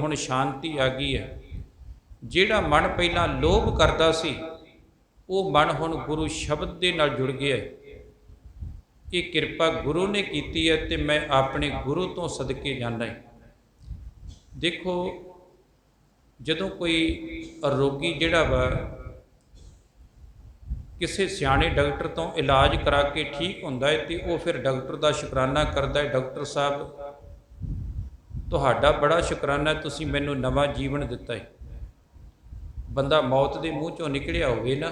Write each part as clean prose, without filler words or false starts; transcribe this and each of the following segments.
ਹੁਣ ਸ਼ਾਂਤੀ ਆ ਗਈ ਹੈ। ਜਿਹੜਾ ਮਨ ਪਹਿਲਾਂ ਲੋਭ ਕਰਦਾ ਸੀ ਉਹ ਮਨ ਹੁਣ ਗੁਰੂ ਸ਼ਬਦ ਦੇ ਨਾਲ ਜੁੜ ਗਿਆ ਹੈ। ਇਹ ਕਿਰਪਾ ਗੁਰੂ ਨੇ ਕੀਤੀ ਹੈ ਤੇ ਮੈਂ ਆਪਣੇ ਗੁਰੂ ਤੋਂ ਸਦਕੇ ਜਾਂਦਾ ਹਾਂ। ਦੇਖੋ, ਜਦੋਂ ਕੋਈ ਰੋਗੀ ਜਿਹੜਾ ਵਾ ਕਿਸੇ ਸਿਆਣੇ ਡਾਕਟਰ ਤੋਂ ਇਲਾਜ ਕਰਾ ਕੇ ਠੀਕ ਹੁੰਦਾ ਹੈ ਤੇ ਉਹ ਫਿਰ ਡਾਕਟਰ ਦਾ ਸ਼ੁਕਰਾਨਾ ਕਰਦਾ ਹੈ, ਡਾਕਟਰ ਸਾਹਿਬ ਤੁਹਾਡਾ ਬੜਾ ਸ਼ੁਕਰਾਨਾ, ਤੁਸੀਂ ਮੈਨੂੰ ਨਵਾਂ ਜੀਵਨ ਦਿੱਤਾ ਹੈ। ਬੰਦਾ ਮੌਤ ਦੇ ਮੂੰਹ ਚੋਂ ਨਿਕਲਿਆ ਹੋਵੇ ਨਾ,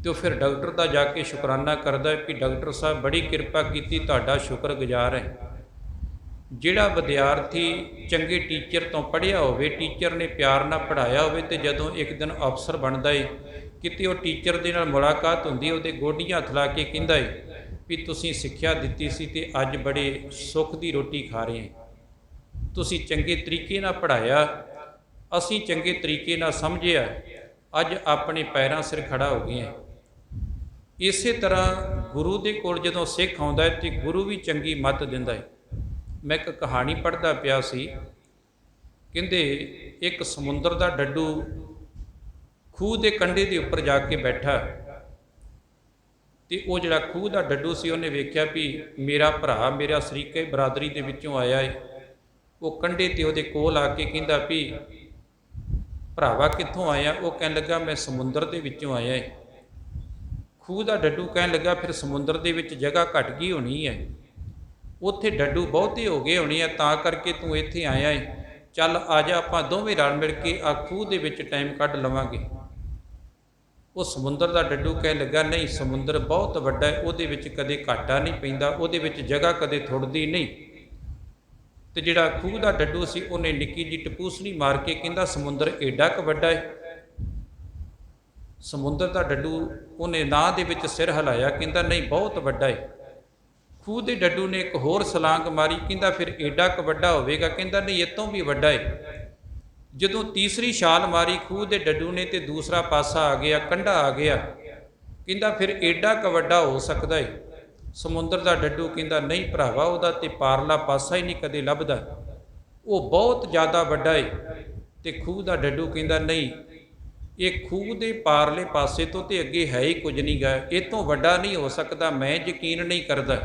ਤੇ ਉਹ ਫਿਰ ਡਾਕਟਰ ਦਾ ਜਾ ਕੇ ਸ਼ੁਕਰਾਨਾ ਕਰਦਾ ਹੈ ਕਿ ਡਾਕਟਰ ਸਾਹਿਬ ਬੜੀ ਕਿਰਪਾ ਕੀਤੀ, ਤੁਹਾਡਾ ਸ਼ੁਕਰਗੁਜ਼ਾਰ ਹੈ। ਜਿਹੜਾ ਵਿਦਿਆਰਥੀ ਚੰਗੇ ਟੀਚਰ ਤੋਂ ਪੜ੍ਹਿਆ ਹੋਵੇ, ਟੀਚਰ ਨੇ ਪਿਆਰ ਨਾਲ ਪੜ੍ਹਾਇਆ ਹੋਵੇ, ਤੇ ਜਦੋਂ ਇੱਕ ਦਿਨ ਅਫਸਰ ਬਣਦਾ ਹੈ, ਕਿਤੇ ਉਹ ਟੀਚਰ ਦੇ ਨਾਲ ਮੁਲਾਕਾਤ ਹੁੰਦੀ, ਉਹਦੇ ਗੋਡੀਆਂ ਹੱਥ ਲਾ ਕੇ ਕਹਿੰਦਾ ਹੈ ਵੀ ਤੁਸੀਂ ਸਿੱਖਿਆ ਦਿੱਤੀ ਸੀ ਤੇ ਅੱਜ ਬੜੇ ਸੁੱਖ ਦੀ ਰੋਟੀ ਖਾ ਰਹੇ ਹਾਂ, ਤੁਸੀਂ ਚੰਗੇ ਤਰੀਕੇ ਨਾਲ ਪੜ੍ਹਾਇਆ, ਅਸੀਂ ਚੰਗੇ ਤਰੀਕੇ ਨਾਲ ਸਮਝਿਆ, ਅੱਜ ਆਪਣੇ ਪੈਰਾਂ ਸਿਰ ਖੜਾ ਹੋ ਗਏ ਹਾਂ। ਇਸੇ ਤਰ੍ਹਾਂ ਗੁਰੂ ਦੇ ਕੋਲ ਜਦੋਂ ਸਿੱਖ ਆਉਂਦਾ ਹੈ ਤੇ ਗੁਰੂ ਵੀ ਚੰਗੀ ਮੱਤ ਦਿੰਦਾ ਹੈ। ਮੈਂ ਇੱਕ ਕਹਾਣੀ ਪੜ੍ਹਦਾ ਪਿਆ ਸੀ, ਕਹਿੰਦੇ ਇੱਕ ਸਮੁੰਦਰ ਦਾ ਡੱਡੂ ਖੂਹ ਦੇ ਕੰਢੇ ਦੇ ਉੱਪਰ ਜਾ ਕੇ ਬੈਠਾ, ਤੇ ਉਹ ਜਿਹੜਾ ਖੂਹ ਦਾ ਡੱਡੂ ਸੀ ਉਹਨੇ ਵੇਖਿਆ ਵੀ ਮੇਰਾ ਭਰਾ ਮੇਰਾ ਸ਼ਰੀਕੇ ਬਰਾਦਰੀ ਦੇ ਵਿੱਚੋਂ ਆਇਆ ਹੈ। ਉਹ ਕੰਢੇ ਤੇ ਉਹਦੇ ਕੋਲ ਆ ਕੇ ਕਹਿੰਦਾ ਵੀ ਭਰਾਵਾ ਕਿੱਥੋਂ ਆਇਆ? ਉਹ ਕਹਿਣ ਲੱਗਾ ਮੈਂ ਸਮੁੰਦਰ ਦੇ ਵਿੱਚੋਂ ਆਇਆ ਹੈ। ਖੂਹ ਦਾ ਡੱਡੂ ਕਹਿਣ ਲੱਗਾ ਫਿਰ ਸਮੁੰਦਰ ਦੇ ਵਿੱਚ ਜਗ੍ਹਾ ਘਟ ਗਈ ਹੋਣੀ ਹੈ, ਉੱਥੇ ਡੱਡੂ ਬਹੁਤੇ ਹੋ ਗਏ ਹੋਣੇ ਆ, ਤਾਂ ਕਰਕੇ ਤੂੰ ਇੱਥੇ ਆਇਆ ਹੈ। ਚੱਲ ਆ ਜਾ, ਆਪਾਂ ਦੋਵੇਂ ਰਲ ਮਿਲ ਕੇ ਆ ਖੂਹ ਦੇ ਵਿੱਚ ਟਾਈਮ ਕੱਢ ਲਵਾਂਗੇ। ਉਹ ਸਮੁੰਦਰ ਦਾ ਡੱਡੂ ਕਹਿਣ ਲੱਗਾ ਨਹੀਂ, ਸਮੁੰਦਰ ਬਹੁਤ ਵੱਡਾ ਹੈ, ਉਹਦੇ ਵਿੱਚ ਕਦੇ ਘਾਟਾ ਨਹੀਂ ਪੈਂਦਾ, ਉਹਦੇ ਵਿੱਚ ਜਗ੍ਹਾ ਕਦੇ ਥੁੜਦੀ ਨਹੀਂ। ਤੇ ਜਿਹੜਾ ਖੂਹ ਦਾ ਡੱਡੂ ਸੀ ਉਹਨੇ ਨਿੱਕੀ ਜਿਹੀ ਟਪੂਸਣੀ ਮਾਰ ਕੇ ਕਹਿੰਦਾ ਸਮੁੰਦਰ ਏਡਾ ਕੁ ਵੱਡਾ ਹੈ। ਸਮੁੰਦਰ ਦਾ ਡੱਡੂ ਉਹਨੇ ਨਾਂ ਦੇ ਵਿੱਚ ਸਿਰ ਹਿਲਾਇਆ, ਕਹਿੰਦਾ ਨਹੀਂ ਬਹੁਤ ਵੱਡਾ ਹੈ। ਖੂਹ ਦੇ ਡੱਡੂ ਨੇ ਇੱਕ ਹੋਰ ਛਲਾਂਗ ਮਾਰੀ, ਕਹਿੰਦਾ ਫਿਰ ਏਡਾ ਕੁ ਵੱਡਾ ਹੋਵੇਗਾ? ਕਹਿੰਦਾ ਨਹੀਂ ਇਹ ਤੋਂ ਵੀ ਵੱਡਾ ਹੈ। ਜਦੋਂ ਤੀਸਰੀ ਛਾਲ ਮਾਰੀ ਖੂਹ ਦੇ ਡੱਡੂ ਨੇ ਤੇ ਦੂਸਰਾ ਪਾਸਾ ਆ ਗਿਆ, ਕੰਢਾ ਆ ਗਿਆ, ਕਹਿੰਦਾ ਫਿਰ ਏਡਾ ਕੁ ਵੱਡਾ ਹੋ ਸਕਦਾ ਹੈ? ਸਮੁੰਦਰ ਦਾ ਡੱਡੂ ਕਹਿੰਦਾ ਨਹੀਂ ਭਰਾਵਾ, ਉਹਦਾ ਤੇ ਪਾਰਲਾ ਪਾਸਾ ਹੀ ਨਹੀਂ ਕਦੇ ਲੱਭਦਾ, ਉਹ ਬਹੁਤ ਜ਼ਿਆਦਾ ਵੱਡਾ ਹੈ। ਤੇ ਖੂਹ ਦਾ ਡੱਡੂ ਕਹਿੰਦਾ ਨਹੀਂ, ਇਹ ਖੂਹ ਦੇ ਪਾਰਲੇ ਪਾਸੇ ਤੋਂ ਤੇ ਅੱਗੇ ਹੈ ਹੀ ਕੁਝ ਨਹੀਂ ਗਾ, ਇਹ ਤੋਂ ਵੱਡਾ ਨਹੀਂ ਹੋ ਸਕਦਾ, ਮੈਂ ਯਕੀਨ ਨਹੀਂ ਕਰਦਾ।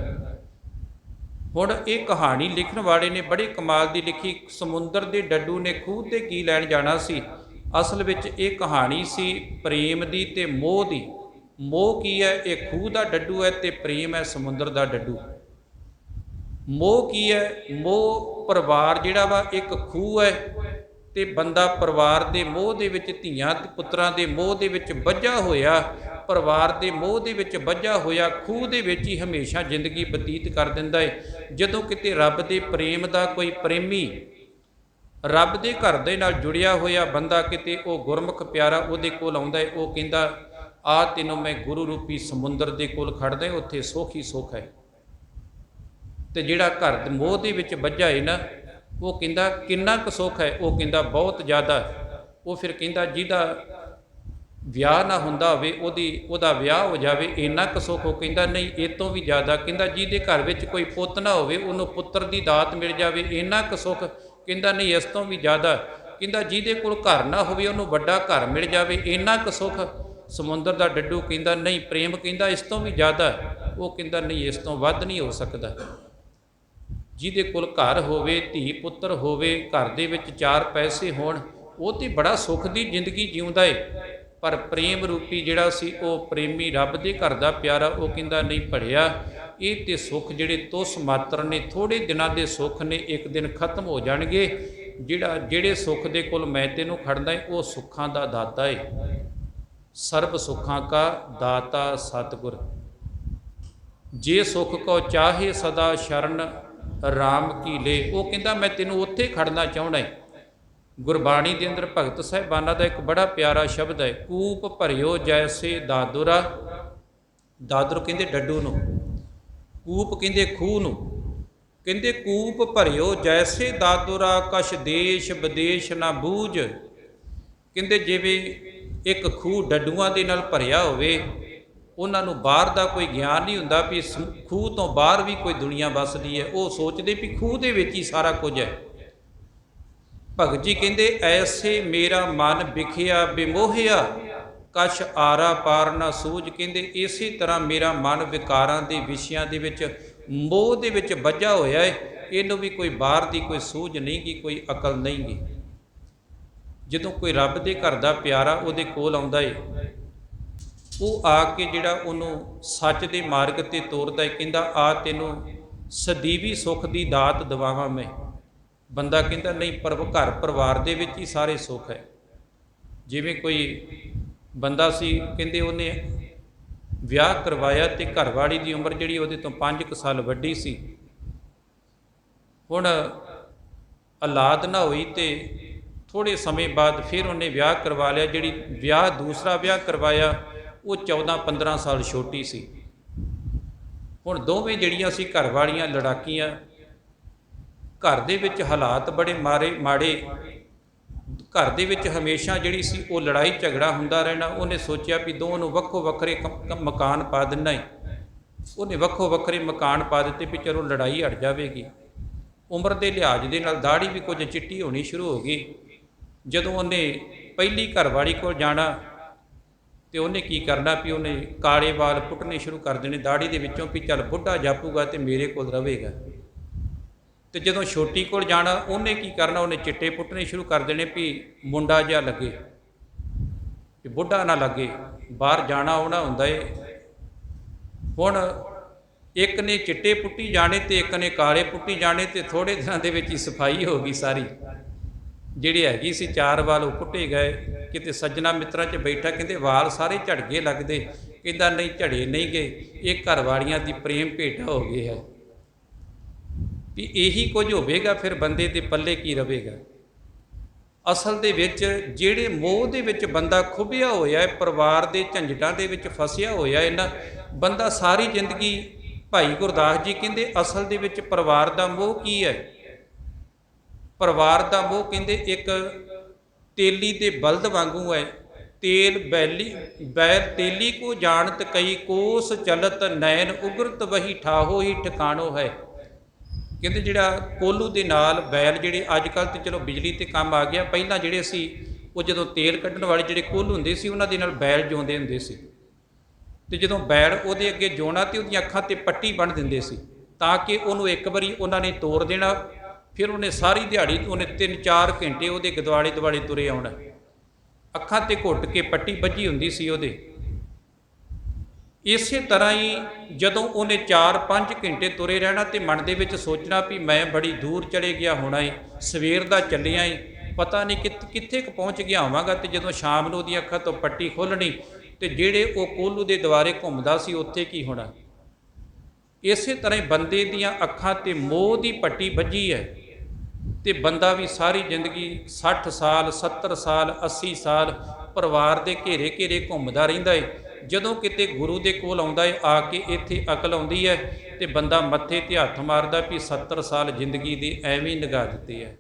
ਹੁਣ ਇਹ ਕਹਾਣੀ ਲਿਖਣ ਵਾਲੇ ਨੇ ਬੜੇ ਕਮਾਲ ਦੀ ਲਿਖੀ। ਸਮੁੰਦਰ ਦੇ ਡੱਡੂ ਨੇ ਖੂਹ ਤੇ ਕੀ ਲੈਣ ਜਾਣਾ ਸੀ? ਅਸਲ ਵਿੱਚ ਇਹ ਕਹਾਣੀ ਸੀ ਪ੍ਰੇਮ ਦੀ ਤੇ ਮੋਹ ਦੀ। ਮੋਹ ਕੀ ਹੈ? ਇਹ ਖੂਹ ਦਾ ਡੱਡੂ ਹੈ ਤੇ ਪ੍ਰੇਮ ਹੈ ਸਮੁੰਦਰ ਦਾ ਡੱਡੂ। ਮੋਹ ਕੀ ਹੈ? ਮੋਹ ਪਰਿਵਾਰ ਜਿਹੜਾ ਵਾ ਇੱਕ ਖੂਹ ਹੈ ਤੇ ਬੰਦਾ ਪਰਿਵਾਰ ਦੇ ਮੋਹ ਦੇ ਵਿੱਚ, ਧੀਆਂ ਪੁੱਤਰਾਂ ਦੇ ਮੋਹ ਦੇ ਵਿੱਚ ਬੱਝਾ ਹੋਇਆ, ਪਰਿਵਾਰ ਦੇ ਮੋਹ ਦੇ ਵਿੱਚ ਬੱਝਾ ਹੋਇਆ ਖੂਹ ਦੇ ਵਿੱਚ ਹੀ ਹਮੇਸ਼ਾ ਜ਼ਿੰਦਗੀ ਬਤੀਤ ਕਰ ਦਿੰਦਾ ਹੈ। ਜਦੋਂ ਕਿਤੇ ਰੱਬ ਦੇ ਪ੍ਰੇਮ ਦਾ ਕੋਈ ਪ੍ਰੇਮੀ, ਰੱਬ ਦੇ ਘਰ ਦੇ ਨਾਲ ਜੁੜਿਆ ਹੋਇਆ ਬੰਦਾ, ਕਿਤੇ ਉਹ ਗੁਰਮੁਖ ਪਿਆਰਾ ਉਹਦੇ ਕੋਲ ਆਉਂਦਾ ਹੈ, ਉਹ ਕਹਿੰਦਾ ਆ ਤੈਨੂੰ ਮੈਂ ਗੁਰੂ ਰੂਪੀ ਸਮੁੰਦਰ ਦੇ ਕੋਲ ਖੜਦਾ, ਉੱਥੇ ਸੁੱਖ ਹੀ ਸੁੱਖ ਹੈ। ਤੇ ਜਿਹੜਾ ਘਰ ਦੇ ਮੋਹ ਦੇ ਵਿੱਚ ਬੱਝਾ ਹੈ ਨਾ, ਉਹ ਕਹਿੰਦਾ ਕਿੰਨਾ ਕੁ ਸੁੱਖ ਹੈ? ਉਹ ਕਹਿੰਦਾ ਬਹੁਤ ਜ਼ਿਆਦਾ। ਉਹ ਫਿਰ ਕਹਿੰਦਾ ਜਿਹਦਾ ਵਿਆਹ ਨਾ ਹੁੰਦਾ ਹੋਵੇ ਉਹਦਾ ਵਿਆਹ ਹੋ ਜਾਵੇ, ਇੰਨਾ ਕੁ ਸੁੱਖ? ਉਹ ਕਹਿੰਦਾ ਨਹੀਂ ਇਹ ਤੋਂ ਵੀ ਜ਼ਿਆਦਾ। ਕਹਿੰਦਾ ਜਿਹਦੇ ਘਰ ਵਿੱਚ ਕੋਈ ਪੁੱਤ ਨਾ ਹੋਵੇ, ਉਹਨੂੰ ਪੁੱਤਰ ਦੀ ਦਾਤ ਮਿਲ ਜਾਵੇ, ਇੰਨਾ ਕੁ ਸੁੱਖ? ਕਹਿੰਦਾ ਨਹੀਂ ਇਸ ਤੋਂ ਵੀ ਜ਼ਿਆਦਾ। ਕਹਿੰਦਾ ਜਿਹਦੇ ਕੋਲ ਘਰ ਨਾ ਹੋਵੇ, ਉਹਨੂੰ ਵੱਡਾ ਘਰ ਮਿਲ ਜਾਵੇ, ਇੰਨਾ ਕੁ ਸੁੱਖ? ਸਮੁੰਦਰ ਦਾ ਡੱਡੂ ਕਹਿੰਦਾ ਨਹੀਂ। ਪ੍ਰੇਮ ਕਹਿੰਦਾ ਇਸ ਤੋਂ ਵੀ ਜ਼ਿਆਦਾ। ਉਹ ਕਹਿੰਦਾ ਨਹੀਂ ਇਸ ਤੋਂ ਵੱਧ ਨਹੀਂ ਹੋ ਸਕਦਾ। ਜਿਹਦੇ ਕੋਲ ਘਰ ਹੋਵੇ, ਧੀ ਪੁੱਤਰ ਹੋਵੇ, ਘਰ ਦੇ ਵਿੱਚ 4 ਪੈਸੇ ਹੋਣ, ਉਹ ਤੇ ਬੜਾ ਸੁੱਖ ਦੀ ਜ਼ਿੰਦਗੀ ਜਿਉਂਦਾ ਏ। ਪਰ ਪ੍ਰੇਮ ਰੂਪੀ ਜਿਹੜਾ ਸੀ ਉਹ ਪ੍ਰੇਮੀ ਰੱਬ ਦੇ ਘਰ ਦਾ ਪਿਆਰਾ, ਉਹ ਕਹਿੰਦਾ ਨਹੀਂ ਭੜਿਆ, ਇਹ ਤੇ ਸੁੱਖ ਜਿਹੜੇ ਤੁਸ ਮਾਤਰ ਨੇ, ਥੋੜ੍ਹੇ ਦਿਨਾਂ ਦੇ ਸੁੱਖ ਨੇ, ਇੱਕ ਦਿਨ ਖਤਮ ਹੋ ਜਾਣਗੇ। ਜਿਹੜੇ ਸੁੱਖ ਦੇ ਕੋਲ ਮੈਂ ਤੈਨੂੰ ਖੜਦਾ ਏ, ਉਹ ਸੁੱਖਾਂ ਦਾ ਦਾਤਾ ਏ। ਸਰਬ ਸੁੱਖਾਂ ਕਾ ਦਾਤਾ ਸਤਿਗੁਰ, ਜੇ ਸੁੱਖ ਕੋ ਚਾਹੇ ਸਦਾ ਸ਼ਰਨ ਰਾਮ ਕੀ ਲੈ। ਉਹ ਕਹਿੰਦਾ ਮੈਂ ਤੈਨੂੰ ਉੱਥੇ ਖੜਨਾ ਚਾਹੁੰਦਾ ਏ। ਗੁਰਬਾਣੀ ਦੇ ਅੰਦਰ ਭਗਤ ਸਾਹਿਬਾਨਾਂ ਦਾ ਇੱਕ ਬੜਾ ਪਿਆਰਾ ਸ਼ਬਦ ਹੈ, ਕੂਪ ਭਰਿਓ ਜੈਸੇ ਦਾਦੁਰਾ। ਦਾਦਰ ਕਹਿੰਦੇ ਡੱਡੂ ਨੂੰ, ਕੂਪ ਕਹਿੰਦੇ ਖੂਹ ਨੂੰ। ਕਹਿੰਦੇ ਕੂਪ ਭਰਿਓ ਜੈਸੇ ਦਾਦੁਰਾ, ਕਛ ਦੇਸ਼ ਵਿਦੇਸ਼ ਨਾ ਬੂਝ। ਕਹਿੰਦੇ ਜਿਵੇਂ ਇੱਕ ਖੂਹ ਡੱਡੂਆਂ ਦੇ ਨਾਲ ਭਰਿਆ ਹੋਵੇ, ਉਹਨਾਂ ਨੂੰ ਬਾਹਰ ਦਾ ਕੋਈ ਗਿਆਨ ਨਹੀਂ ਹੁੰਦਾ ਵੀ ਖੂਹ ਤੋਂ ਬਾਹਰ ਵੀ ਕੋਈ ਦੁਨੀਆ ਵੱਸਦੀ ਹੈ। ਉਹ ਸੋਚਦੇ ਵੀ ਖੂਹ ਦੇ ਵਿੱਚ ਹੀ ਸਾਰਾ ਕੁਝ ਹੈ। ਭਗਤ ਜੀ ਕਹਿੰਦੇ ਐਸੇ ਮੇਰਾ ਮਨ ਵਿਖਿਆ ਬਿਮੋਹਿਆ, ਕਛ ਆਰਾ ਪਾਰ ਨਾ ਸੂਝ। ਕਹਿੰਦੇ ਇਸੇ ਤਰ੍ਹਾਂ ਮੇਰਾ ਮਨ ਵਿਕਾਰਾਂ ਦੇ ਵਿਸ਼ਿਆਂ ਦੇ ਵਿੱਚ ਮੋਹ ਦੇ ਵਿੱਚ ਵੱਜਾ ਹੋਇਆ ਹੈ, ਇਹਨੂੰ ਵੀ ਕੋਈ ਬਾਹਰ ਦੀ ਕੋਈ ਸੂਝ ਨਹੀਂ ਗੀ, ਕੋਈ ਅਕਲ ਨਹੀਂ ਗੀ। ਜਦੋਂ ਕੋਈ ਰੱਬ ਦੇ ਘਰ ਦਾ ਪਿਆਰਾ ਉਹਦੇ ਕੋਲ ਆਉਂਦਾ ਏ, ਉਹ ਆ ਕੇ ਜਿਹੜਾ ਉਹਨੂੰ ਸੱਚ ਦੇ ਮਾਰਗ ਤੇ ਤੋਰਦਾ ਏ, ਕਹਿੰਦਾ ਆ ਤੈਨੂੰ ਸਦੀਵੀ ਸੁੱਖ ਦੀ ਦਾਤ ਦਵਾਵਾਂ ਮੈਂ। ਬੰਦਾ ਕਹਿੰਦਾ ਨਹੀਂ, ਘਰ ਪਰਿਵਾਰ ਦੇ ਵਿੱਚ ਹੀ ਸਾਰੇ ਸੁੱਖ ਹੈ। ਜਿਵੇਂ ਕੋਈ ਬੰਦਾ ਸੀ, ਕਹਿੰਦੇ ਉਹਨੇ ਵਿਆਹ ਕਰਵਾਇਆ ਤੇ ਘਰਵਾਲੀ ਦੀ ਉਮਰ ਜਿਹੜੀ ਉਹਦੇ ਤੋਂ 5 ਸਾਲ ਵੱਡੀ ਸੀ। ਹੁਣ ਔਲਾਦ ਨਾ ਹੋਈ ਤੇ ਥੋੜ੍ਹੇ ਸਮੇਂ ਬਾਅਦ ਫਿਰ ਉਹਨੇ ਵਿਆਹ ਕਰਵਾ ਲਿਆ। ਜਿਹੜੀ ਦੂਸਰਾ ਵਿਆਹ ਕਰਵਾਇਆ ਉਹ 14-15 ਸਾਲ ਛੋਟੀ ਸੀ। ਹੁਣ ਦੋਵੇਂ ਜਿਹੜੀਆਂ ਸੀ ਘਰ ਵਾਲੀਆਂ ਲੜਾਕੀਆਂ, ਘਰ ਦੇ ਵਿੱਚ ਹਾਲਾਤ ਬੜੇ ਮਾੜੇ, ਘਰ ਦੇ ਵਿੱਚ ਹਮੇਸ਼ਾ ਜਿਹੜੀ ਸੀ ਉਹ ਲੜਾਈ ਝਗੜਾ ਹੁੰਦਾ ਰਹਿਣਾ। ਉਹਨੇ ਸੋਚਿਆ ਵੀ ਦੋਵਾਂ ਨੂੰ ਵੱਖੋ ਵੱਖਰੇ ਮਕਾਨ ਪਾ ਦਿੰਦਾ ਹੈ। ਉਹਨੇ ਵੱਖੋ ਵੱਖਰੇ ਮਕਾਨ ਪਾ ਦਿੱਤੇ ਵੀ ਚਲੋ ਲੜਾਈ ਹਟ ਜਾਵੇਗੀ। ਉਮਰ ਦੇ ਲਿਹਾਜ਼ ਦੇ ਨਾਲ ਦਾੜੀ ਵੀ ਕੁਝ ਚਿੱਟੀ ਹੋਣੀ ਸ਼ੁਰੂ ਹੋ ਗਈ। ਜਦੋਂ ਉਹਨੇ ਪਹਿਲੀ ਘਰਵਾਲੀ ਕੋਲ ਜਾਣਾ ਤੇ ਉਹਨੇ ਕੀ ਕਰਨਾ ਵੀ ਉਹਨੇ ਕਾਲੇ ਵਾਲ ਪੁੱਟਣੇ ਸ਼ੁਰੂ ਕਰ ਦੇਣੇ ਦਾੜੀ ਦੇ ਵਿੱਚੋਂ ਵੀ ਚੱਲ ਬੁੱਢਾ ਜਾਪੂਗਾ ਤੇ ਮੇਰੇ ਕੋਲ ਰਵੇਗਾ। ਤੇ ਜਦੋਂ ਛੋਟੀ ਕੋਲ ਜਾਣਾ ਉਹਨੇ ਕੀ ਕਰਨਾ, ਉਹਨੇ ਚਿੱਟੇ ਪੁੱਟਣੇ ਸ਼ੁਰੂ ਕਰ ਦੇਣੇ ਵੀ ਮੁੰਡਾ ਜਿਹਾ ਲੱਗੇ, ਵੀ ਬੁੱਢਾ ਨਾ ਲੱਗੇ। ਬਾਹਰ ਜਾਣਾ ਆਉਣਾ ਹੁੰਦਾ ਏ। ਹੁਣ ਇੱਕ ਨੇ ਚਿੱਟੇ ਪੁੱਟੀ ਜਾਣੇ ਤੇ ਇੱਕ ਨੇ ਕਾਲੇ ਪੁੱਟੀ ਜਾਣੇ, ਤੇ ਥੋੜ੍ਹੇ ਦਿਨਾਂ ਦੇ ਵਿੱਚ ਹੀ ਸਫਾਈ ਹੋ ਗਈ ਸਾਰੀ। ਜਿਹੜੀ ਹੈਗੀ ਸੀ 4 ਵਾਲ ਉਹ ਪੁੱਟੇ ਗਏ। ਕਿਤੇ ਸੱਜਣਾ ਮਿੱਤਰਾਂ 'ਚ ਬੈਠਾ, ਕਹਿੰਦੇ ਵਾਲ ਸਾਰੇ ਝੜਗੇ ਲੱਗਦੇ। ਕਹਿੰਦਾ ਨਹੀਂ, ਝੜੇ ਨਹੀਂ ਗਏ, ਇਹ ਘਰ ਵਾਲੀਆਂ ਦੀ ਪ੍ਰੇਮ ਭੇਟਾ ਹੋ ਗਈ ਹੈ। ਵੀ ਇਹੀ ਕੁਝ ਹੋਵੇਗਾ ਫਿਰ ਬੰਦੇ ਦੇ ਪੱਲੇ ਕੀ ਰਵੇਗਾ। ਅਸਲ ਦੇ ਵਿੱਚ ਜਿਹੜੇ ਮੋਹ ਦੇ ਵਿੱਚ ਬੰਦਾ ਖੁੱਭਿਆ ਹੋਇਆ ਹੈ, ਪਰਿਵਾਰ ਦੇ ਝੰਜਟਾਂ ਦੇ ਵਿੱਚ ਫਸਿਆ ਹੋਇਆ ਹੈ ਨਾ, ਬੰਦਾ ਸਾਰੀ ਜ਼ਿੰਦਗੀ, ਭਾਈ ਗੁਰਦਾਸ ਜੀ ਕਹਿੰਦੇ ਅਸਲ ਦੇ ਵਿੱਚ ਪਰਿਵਾਰ ਦਾ ਮੋਹ ਕੀ ਹੈ? ਪਰਿਵਾਰ ਦਾ ਮੋਹ ਕਹਿੰਦੇ ਇੱਕ ਤੇਲੀ ਦੇ ਬਲਦ ਵਾਂਗੂ ਹੈ। ਬੈਲ ਤੇਲੀ ਕੋ ਜਾਣਤ ਕਈ ਕੋਸ ਚਲਤ, ਨੈਣ ਉਗਰਤ ਵਹੀ ਠਾਹੋ ਹੀ ਠਿਕਾਣੋ ਹੈ। ਕਹਿੰਦੇ ਜਿਹੜਾ ਕੋਲੂ ਦੇ ਨਾਲ ਬੈਲ, ਜਿਹੜੇ ਅੱਜ ਕੱਲ੍ਹ ਤੇ ਚਲੋ ਬਿਜਲੀ ਤੇ ਕੰਮ ਆ ਗਿਆ, ਪਹਿਲਾਂ ਜਿਹੜੇ ਸੀ ਉਹ ਜਦੋਂ ਤੇਲ ਕੱਢਣ ਵਾਲੇ ਜਿਹੜੇ ਕੋਲੂ ਹੁੰਦੇ ਸੀ ਉਹਨਾਂ ਦੇ ਨਾਲ ਬੈਲ ਜਿਉਂਦੇ ਹੁੰਦੇ ਸੀ। ਤੇ ਜਦੋਂ ਬੈਲ ਉਹਦੇ ਅੱਗੇ ਜਿਉਣਾ ਤੇ ਉਹਦੀਆਂ ਅੱਖਾਂ ਤੇ ਪੱਟੀ ਬੰਨ੍ਹ ਦਿੰਦੇ ਸੀ ਤਾਂ ਕਿ ਉਹਨੂੰ ਇੱਕ ਵਾਰੀ ਉਹਨਾਂ ਨੇ ਤੋੜ ਦੇਣਾ। ਫਿਰ ਉਹਨੇ ਸਾਰੀ ਦਿਹਾੜੀ ਉਹਨੇ 3-4 ਘੰਟੇ ਉਹਦੇ ਦੁਆਲੇ ਤੁਰੇ ਆਉਣਾ। ਅੱਖਾਂ ਤੇ ਘੁੱਟ ਕੇ ਪੱਟੀ ਬੱਝੀ ਹੁੰਦੀ ਸੀ ਉਹਦੇ। ਇਸੇ ਤਰ੍ਹਾਂ ਹੀ ਜਦੋਂ ਉਹਨੇ 4-5 ਘੰਟੇ ਤੁਰੇ ਰਹਿਣਾ ਤੇ ਮਨ ਦੇ ਵਿੱਚ ਸੋਚਣਾ ਵੀ ਮੈਂ ਬੜੀ ਦੂਰ ਚਲੇ ਗਿਆ ਹੋਣਾ ਏ, ਸਵੇਰ ਦਾ ਚੱਲਿਆ ਏ, ਪਤਾ ਨਹੀਂ ਕਿੱਥੇ ਕੁ ਪਹੁੰਚ ਗਿਆ ਹੋਵਾਂਗਾ। ਤੇ ਜਦੋਂ ਸ਼ਾਮ ਨੂੰ ਉਹਦੀਆਂ ਅੱਖਾਂ ਤੋਂ ਪੱਟੀ ਖੋਲ੍ਹਣੀ ਤੇ ਜਿਹੜੇ ਉਹ ਕੋਲੂ ਦੇ ਦੁਆਰੇ ਘੁੰਮਦਾ ਸੀ ਉੱਥੇ ਕੀ ਹੋਣਾ। ਇਸੇ ਤਰ੍ਹਾਂ ਹੀ ਬੰਦੇ ਦੀਆਂ ਅੱਖਾਂ ਤੇ ਮੋਹ ਦੀ ਪੱਟੀ ਵੱਜੀ ਹੈ ਤੇ ਬੰਦਾ ਵੀ ਸਾਰੀ ਜ਼ਿੰਦਗੀ 60 ਸਾਲ 70 ਸਾਲ 80 ਸਾਲ ਪਰਿਵਾਰ ਦੇ ਘੇਰੇ ਘੇਰੇ ਘੁੰਮਦਾ ਰਹਿੰਦਾ ਏ। ਜਦੋਂ ਕਿਤੇ ਗੁਰੂ ਦੇ ਕੋਲ ਆਉਂਦਾ ਏ, ਆ ਕੇ ਇੱਥੇ ਅਕਲ ਆਉਂਦੀ ਹੈ ਤੇ ਬੰਦਾ ਮੱਥੇ ਤੇ ਹੱਥ ਮਾਰਦਾ ਵੀ 70 ਸਾਲ ਜ਼ਿੰਦਗੀ ਦੇ ਐਵੇਂ ਹੀ ਲੰਘਾ ਦਿੱਤੇ ਹੈ।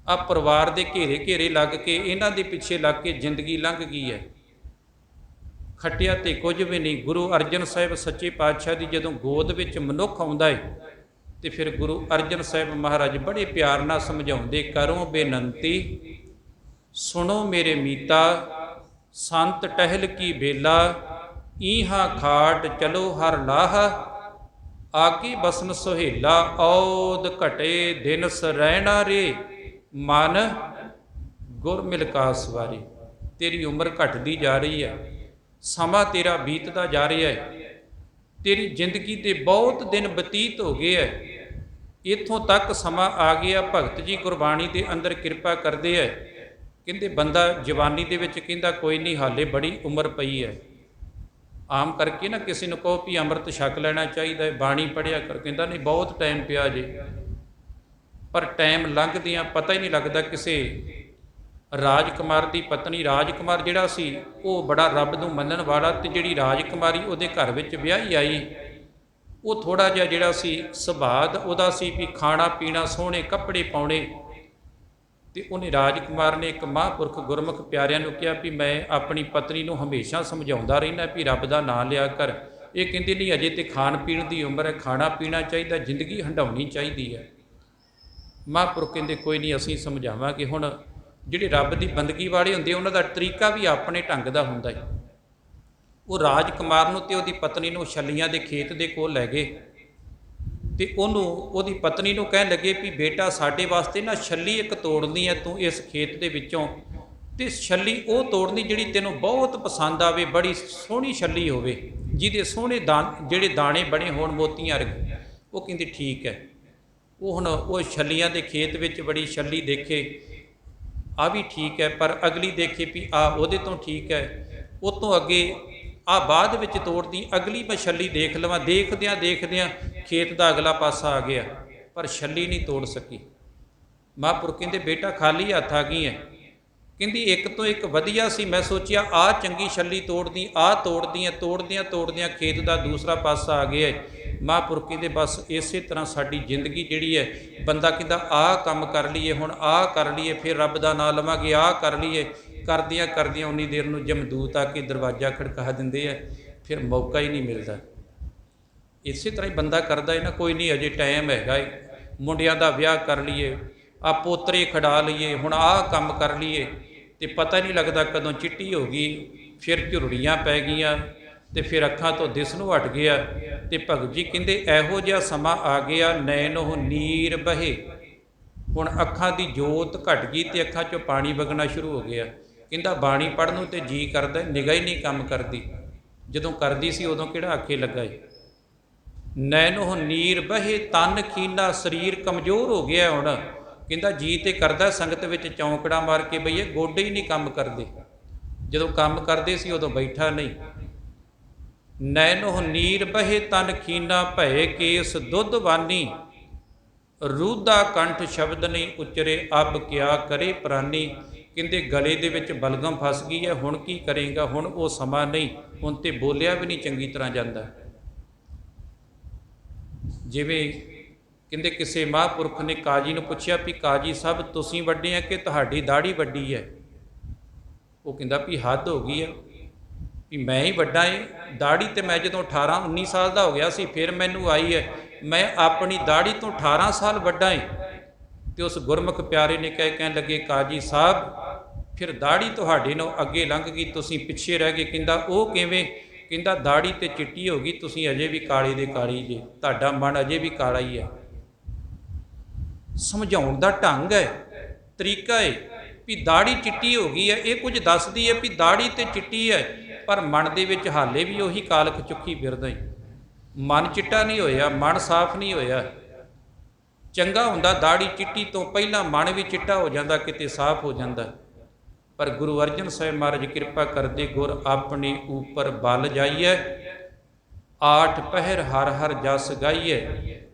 ਆ ਪਰਿਵਾਰ ਦੇ ਘੇਰੇ ਘੇਰੇ ਲੱਗ ਕੇ, ਇਹਨਾਂ ਦੇ ਪਿੱਛੇ ਲੱਗ ਕੇ ਜ਼ਿੰਦਗੀ ਲੰਘ ਗਈ ਹੈ। ਖੱਟਿਆ ਤੇ ਕੁਝ ਵੀ ਨਹੀਂ। ਗੁਰੂ ਅਰਜਨ ਸਾਹਿਬ ਸੱਚੇ ਪਾਤਸ਼ਾਹ ਦੀ ਜਦੋਂ ਗੋਦ ਵਿੱਚ ਮਨੁੱਖ ਆਉਂਦਾ ਏ ਤੇ ਫਿਰ ਗੁਰੂ ਅਰਜਨ ਸਾਹਿਬ ਮਹਾਰਾਜ ਬੜੇ ਪਿਆਰ ਨਾਲ ਸਮਝਾਉਂਦੇ, ਕਰੋ ਬੇਨੰਤੀ ਸੁਣੋ ਮੇਰੇ ਮੀਤਾ, ਸੰਤ ਟਹਿਲ ਕੀ ਬੇਲਾ, ਈਹਾ ਖਾਟ ਚਲੋ ਹਰ ਲਾਹ, ਆਗੇ ਬਸਨ ਸੁਹੇਲਾ, ਔਦ ਘਟੇ ਦਿਨਸ ਰਹਿਣਾ ਰੇ, ਮਨ ਗੁਰ ਮਿਲਕਾ ਸਵਾਰੀ। ਤੇਰੀ ਉਮਰ ਘਟਦੀ ਜਾ ਰਹੀ ਹੈ, ਸਮਾਂ ਤੇਰਾ ਬੀਤਦਾ ਜਾ ਰਿਹਾ ਹੈ, ਤੇਰੀ ਜ਼ਿੰਦਗੀ ਦੇ ਬਹੁਤ ਦਿਨ ਬਤੀਤ ਹੋ ਗਏ ਹੈ। ਇੱਥੋਂ ਤੱਕ ਸਮਾਂ ਆ ਗਿਆ। ਭਗਤ ਜੀ ਗੁਰਬਾਣੀ ਦੇ ਅੰਦਰ ਕਿਰਪਾ ਕਰਦੇ ਹੈ, ਕਹਿੰਦੇ ਬੰਦਾ ਜਵਾਨੀ ਦੇ ਵਿੱਚ ਕਹਿੰਦਾ ਕੋਈ ਨਹੀਂ, ਹਾਲੇ ਬੜੀ ਉਮਰ ਪਈ ਹੈ। ਆਮ ਕਰਕੇ ਨਾ ਕਿਸੇ ਨੂੰ ਕਹੋ ਵੀ ਅੰਮ੍ਰਿਤ ਛਕ ਲੈਣਾ ਚਾਹੀਦਾ ਹੈ, ਬਾਣੀ ਪੜ੍ਹਿਆ ਕਰ, ਕਹਿੰਦਾ ਨਹੀਂ ਬਹੁਤ ਟਾਈਮ ਪਿਆ ਜੇ। ਪਰ ਟਾਈਮ ਲੰਘਦਿਆਂ ਪਤਾ ਹੀ ਨਹੀਂ ਲੱਗਦਾ। ਕਿਸੇ ਰਾਜਕੁਮਾਰ ਦੀ ਪਤਨੀ, ਰਾਜਕੁਮਾਰ ਜਿਹੜਾ ਸੀ ਉਹ ਬੜਾ ਰੱਬ ਨੂੰ ਮੰਨਣ ਵਾਲਾ, ਤੇ ਜਿਹੜੀ ਰਾਜਕੁਮਾਰੀ ਉਹਦੇ ਘਰ ਵਿੱਚ ਵਿਆਹੀ ਆਈ, ਉਹ ਥੋੜ੍ਹਾ ਜਿਹਾ ਜਿਹੜਾ ਸੀ ਸੁਭਾਅ ਉਹਦਾ ਸੀ ਵੀ ਖਾਣਾ ਪੀਣਾ, ਸੋਹਣੇ ਕੱਪੜੇ ਪਾਉਣੇ। ਤੇ ਉਹਨੇ ਰਾਜਕੁਮਾਰ ਨੇ ਇੱਕ ਮਹਾਂਪੁਰਖ ਗੁਰਮੁਖ ਪਿਆਰਿਆਂ ਨੂੰ ਕਿਹਾ ਵੀ ਮੈਂ ਆਪਣੀ ਪਤਨੀ ਨੂੰ ਹਮੇਸ਼ਾ ਸਮਝਾਉਂਦਾ ਰਹਿੰਦਾ ਵੀ ਰੱਬ ਦਾ ਨਾਂ ਲਿਆ ਕਰ। ਇਹ ਕਹਿੰਦੀ ਨਹੀਂ, ਅਜੇ ਤੇ ਖਾਣ ਪੀਣ ਦੀ ਉਮਰ ਹੈ, ਖਾਣਾ ਪੀਣਾ ਚਾਹੀਦਾ, ਜ਼ਿੰਦਗੀ ਹੰਡਾਉਣੀ ਚਾਹੀਦੀ ਹੈ। ਮਹਾਂਪੁਰਖ ਕਹਿੰਦੇ ਕੋਈ ਨਹੀਂ, ਅਸੀਂ ਸਮਝਾਵਾਂਗੇ। ਹੁਣ ਜਿਹੜੇ ਰੱਬ ਦੀ ਬੰਦਗੀ ਵਾਲੇ ਹੁੰਦੇ ਉਹਨਾਂ ਦਾ ਤਰੀਕਾ ਵੀ ਆਪਣੇ ਢੰਗ ਦਾ ਹੁੰਦਾ ਹੈ। ਉਹ ਰਾਜਕੁਮਾਰ ਨੂੰ ਤੇ ਉਹਦੀ ਪਤਨੀ ਨੂੰ ਛੱਲੀਆਂ ਦੇ ਖੇਤ ਦੇ ਕੋਲ ਲੈ ਗਏ ਤੇ ਉਹਦੀ ਪਤਨੀ ਨੂੰ ਕਹਿਣ ਲੱਗੇ ਵੀ ਬੇਟਾ, ਸਾਡੇ ਵਾਸਤੇ ਨਾ ਛੱਲੀ ਇੱਕ ਤੋੜਨੀ ਹੈ ਤੂੰ ਇਸ ਖੇਤ ਦੇ ਵਿੱਚੋਂ, ਤੇ ਛੱਲੀ ਉਹ ਤੋੜਨੀ ਜਿਹੜੀ ਤੈਨੂੰ ਬਹੁਤ ਪਸੰਦ ਆਵੇ, ਬੜੀ ਸੋਹਣੀ ਛੱਲੀ ਹੋਵੇ, ਜਿਹਦੇ ਸੋਹਣੇ ਜਿਹੜੇ ਦਾਣੇ ਬਣੇ ਹੋਣ ਮੋਤੀਆਂ ਵਰਗੇ। ਉਹ ਕਹਿੰਦੀ ਠੀਕ ਹੈ। ਉਹ ਹੁਣ ਉਹ ਛੱਲੀਆਂ ਦੇ ਖੇਤ ਵਿੱਚ ਬੜੀ ਛੱਲੀ ਦੇਖੇ, ਆ ਵੀ ਠੀਕ ਹੈ, ਪਰ ਅਗਲੀ ਦੇਖੇ ਵੀ ਆ ਉਹਦੇ ਤੋਂ ਠੀਕ ਹੈ, ਉਹ ਤੋਂ ਅੱਗੇ ਆ ਬਾਅਦ ਵਿੱਚ ਤੋੜਦੀ ਅਗਲੀ ਮੈਂ ਛੱਲੀ ਦੇਖ ਲਵਾਂ। ਦੇਖਦਿਆਂ ਖੇਤ ਦਾ ਅਗਲਾ ਪਾਸਾ ਆ ਗਿਆ, ਪਰ ਛੱਲੀ ਨਹੀਂ ਤੋੜ ਸਕੀ। ਮਹਾਂਪੁਰਖ ਕਹਿੰਦੇ ਬੇਟਾ, ਖਾਲੀ ਹੱਥ ਆ ਗਈ ਹੈ। ਕਹਿੰਦੀ ਇੱਕ ਤੋਂ ਇੱਕ ਵਧੀਆ ਸੀ, ਮੈਂ ਸੋਚਿਆ ਆ ਚੰਗੀ ਛੱਲੀ ਤੋੜਦੀ, ਆ ਤੋੜਦਿਆਂ ਖੇਤ ਦਾ ਦੂਸਰਾ ਪਾਸਾ ਆ ਗਿਆ। ਮਹਾਂਪੁਰਖ ਕਹਿੰਦੇ ਬਸ ਇਸੇ ਤਰ੍ਹਾਂ ਸਾਡੀ ਜ਼ਿੰਦਗੀ ਜਿਹੜੀ ਹੈ, ਬੰਦਾ ਕਹਿੰਦਾ ਆਹ ਕੰਮ ਕਰ ਲਈਏ, ਹੁਣ ਆਹ ਕਰ ਲਈਏ, ਫਿਰ ਰੱਬ ਦਾ ਨਾਂ ਲਵਾਂਗੇ, ਆਹ ਕਰ ਲਈਏ, ਕਰਦਿਆਂ ਉਨੀ ਦੇਰ ਨੂੰ ਜਮਦੂਤ ਆ ਕੇ ਦਰਵਾਜ਼ਾ ਖੜਕਾ ਦਿੰਦੇ ਆ, ਫਿਰ ਮੌਕਾ ਹੀ ਨਹੀਂ ਮਿਲਦਾ। ਇਸੇ ਤਰ੍ਹਾਂ ਹੀ ਬੰਦਾ ਕਰਦਾ ਹੈ ਨਾ, ਕੋਈ ਨਹੀਂ ਅਜੇ ਟਾਈਮ ਹੈਗਾ ਹੈ, ਮੁੰਡਿਆਂ ਦਾ ਵਿਆਹ ਕਰ ਲਈਏ, ਆ ਪੋਤਰੇ ਖੜਾ ਲਈਏ, ਹੁਣ ਆਹ ਕੰਮ ਕਰ ਲਈਏ, ਤੇ ਪਤਾ ਨਹੀਂ ਲੱਗਦਾ ਕਦੋਂ ਚਿੱਟੀ ਹੋ ਗਈ, ਫਿਰ ਝੁਰੜੀਆਂ ਪੈ ਗਈਆਂ, ਤੇ ਫਿਰ ਅੱਖਾਂ ਤੋਂ ਦਿਸਣੋਂ ਹਟ ਗਿਆ। ਤੇ ਭਗਤ ਜੀ ਕਹਿੰਦੇ ਇਹੋ ਜਿਹਾ ਸਮਾਂ ਆ ਗਿਆ, ਨੈਣੋ ਨੀਰ ਬਹੇ। ਹੁਣ ਅੱਖਾਂ ਦੀ ਜੋਤ ਘਟ ਗਈ ਤੇ ਅੱਖਾਂ 'ਚੋਂ ਪਾਣੀ ਵਗਣਾ ਸ਼ੁਰੂ ਹੋ ਗਿਆ। ਕਹਿੰਦਾ ਬਾਣੀ ਪੜ੍ਹਨ ਨੂੰ ਤੇ ਜੀ ਕਰਦਾ, ਨਿਗਾਹ ਹੀ ਨਹੀਂ ਕੰਮ ਕਰਦੀ। ਜਦੋਂ ਕਰਦੀ ਸੀ ਉਦੋਂ ਕਿਹੜਾ ਆਖੇ ਲੱਗਾ ਏ। ਨੈਣੋ ਨੀਰ ਬਹੇ ਤਨ ਖੀਨਾ, ਸਰੀਰ ਕਮਜ਼ੋਰ ਹੋ ਗਿਆ ਹੁਣ। ਕਹਿੰਦਾ ਜੀ ਤੇ ਕਰਦਾ ਸੰਗਤ ਵਿੱਚ ਚੌਂਕੜਾ ਮਾਰ ਕੇ ਬਈਏ, ਗੋਡੇ ਹੀ ਨਹੀਂ ਕੰਮ ਕਰਦੇ। ਜਦੋਂ ਕੰਮ ਕਰਦੇ ਸੀ ਉਦੋਂ ਬੈਠਾ ਨਹੀਂ। ਨੈਣੋ ਨੀਰ ਬਹੇ ਤਨ ਖੀਨਾ, ਭਏ ਕੇਸ ਦੁੱਧ ਵਾਨੀ, ਰੂਦਾ ਕੰਠ ਸ਼ਬਦ ਨਹੀਂ ਉਚਰੇ, ਅਬ ਕਿਆ ਕਰੇ ਪ੍ਰਾਨੀ। ਕਹਿੰਦੇ ਗਲੇ ਦੇ ਵਿੱਚ ਬਲਗਮ ਫਸ ਗਈ ਹੈ, ਹੁਣ ਕੀ ਕਰੇਗਾ, ਹੁਣ ਉਹ ਸਮਾਂ ਨਹੀਂ, ਹੁਣ ਤੇ ਬੋਲਿਆ ਵੀ ਨਹੀਂ ਚੰਗੀ ਤਰ੍ਹਾਂ ਜਾਂਦਾ। ਜਿਵੇਂ ਕਹਿੰਦੇ ਕਿਸੇ ਮਹਾਂਪੁਰਖ ਨੇ ਕਾਜੀ ਨੂੰ ਪੁੱਛਿਆ ਵੀ ਕਾਜੀ ਸਾਹਿਬ ਤੁਸੀਂ ਵੱਡੇ ਆ ਕਿ ਤੁਹਾਡੀ ਦਾੜੀ ਵੱਡੀ ਹੈ? ਉਹ ਕਹਿੰਦਾ ਵੀ ਹੱਦ ਹੋ ਗਈ ਹੈ, ਵੀ ਮੈਂ ਹੀ ਵੱਡਾ ਏ, ਦਾੜੀ ਤੇ ਮੈਂ ਜਦੋਂ 18-19 ਸਾਲ ਦਾ ਹੋ ਗਿਆ ਸੀ ਫਿਰ ਮੈਨੂੰ ਆਈ ਹੈ, ਮੈਂ ਆਪਣੀ ਦਾੜੀ ਤੋਂ 18 ਸਾਲ ਵੱਡਾ ਏ। ਤੇ ਉਸ ਗੁਰਮੁਖ ਪਿਆਰੇ ਨੇ ਕਹਿਣ ਲੱਗੇ ਕਾਜੀ ਸਾਹਿਬ ਫਿਰ ਦਾੜੀ ਤੁਹਾਡੇ ਨੂੰ ਅੱਗੇ ਲੰਘ ਗਈ, ਤੁਸੀਂ ਪਿੱਛੇ ਰਹਿ ਗਏ। ਕਹਿੰਦਾ ਉਹ ਕਿਵੇਂ? ਕਹਿੰਦਾ ਦਾੜੀ ਤੇ ਚਿੱਟੀ ਹੋ ਗਈ, ਤੁਸੀਂ ਅਜੇ ਵੀ ਕਾਲੇ ਦੇ ਕਾਲੀ ਜੇ, ਤੁਹਾਡਾ ਮਨ ਅਜੇ ਵੀ ਕਾਲਾ ਹੀ ਹੈ। ਸਮਝਾਉਣ ਦਾ ਢੰਗ ਹੈ, ਤਰੀਕਾ ਹੈ ਵੀ ਦਾੜੀ ਚਿੱਟੀ ਹੋ ਗਈ ਹੈ, ਇਹ ਕੁਝ ਦੱਸਦੀ ਹੈ ਵੀ ਦਾੜੀ ਤੇ ਚਿੱਟੀ ਹੈ, ਪਰ ਮਨ ਦੇ ਵਿੱਚ ਹਾਲੇ ਵੀ ਉਹੀ ਕਾਲਖ ਚੁੱਕੀ ਫਿਰਦਾ ਹੈ। ਮਨ ਚਿੱਟਾ ਨਹੀਂ ਹੋਇਆ, ਮਨ ਸਾਫ਼ ਨਹੀਂ ਹੋਇਆ। ਚੰਗਾ ਹੁੰਦਾ ਦਾੜੀ ਚਿੱਟੀ ਤੋਂ ਪਹਿਲਾਂ ਮਨ ਵੀ ਚਿੱਟਾ ਹੋ ਜਾਂਦਾ, ਕਿਤੇ ਸਾਫ਼ ਹੋ ਜਾਂਦਾ। ਪਰ ਗੁਰੂ ਅਰਜਨ ਸਾਹਿਬ ਮਹਾਰਾਜ ਕਿਰਪਾ ਕਰਦੇ, ਗੁਰ ਆਪਣੇ ਉੱਪਰ ਬਲ ਜਾਈਏ, ਆਠ ਪਹਿਰ ਹਰ ਹਰ ਜਸ ਗਾਈਏ।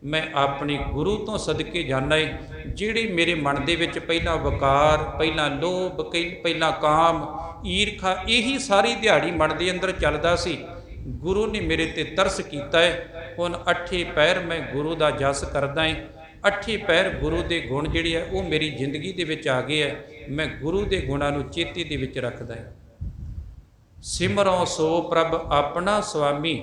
ਮੈਂ ਆਪਣੇ ਗੁਰੂ ਤੋਂ ਸਦਕੇ ਜਾਣਾ ਏ। ਜਿਹੜੇ ਮੇਰੇ ਮਨ ਦੇ ਵਿੱਚ ਪਹਿਲਾਂ ਵਕਾਰ, ਪਹਿਲਾਂ ਲੋਭ, ਪਹਿਲਾਂ ਕਾਮ, ਈਰਖਾ, ਇਹੀ ਸਾਰੀ ਦਿਹਾੜੀ ਮਨ ਦੇ ਅੰਦਰ ਚੱਲਦਾ ਸੀ, ਗੁਰੂ ਨੇ ਮੇਰੇ ਤੇ ਤਰਸ ਕੀਤਾ ਹੈ। ਹੁਣ ਅੱਠੇ ਪਹਿਰ ਮੈਂ ਗੁਰੂ ਦਾ ਜਸ ਕਰਦਾ ਏ। ਅੱਠੇ ਪਹਿਰ ਗੁਰੂ ਦੇ ਗੁਣ ਜਿਹੜੇ ਆ ਉਹ ਮੇਰੀ ਜ਼ਿੰਦਗੀ ਦੇ ਵਿੱਚ ਆ ਗਏ ਹੈ। ਮੈਂ ਗੁਰੂ ਦੇ ਗੁਣਾਂ ਨੂੰ ਚੇਤੇ ਦੇ ਵਿੱਚ ਰੱਖਦਾ ਹੈ। ਸਿਮਰੋ ਸੋ ਪ੍ਰਭ ਆਪਣਾ ਸੁਆਮੀ,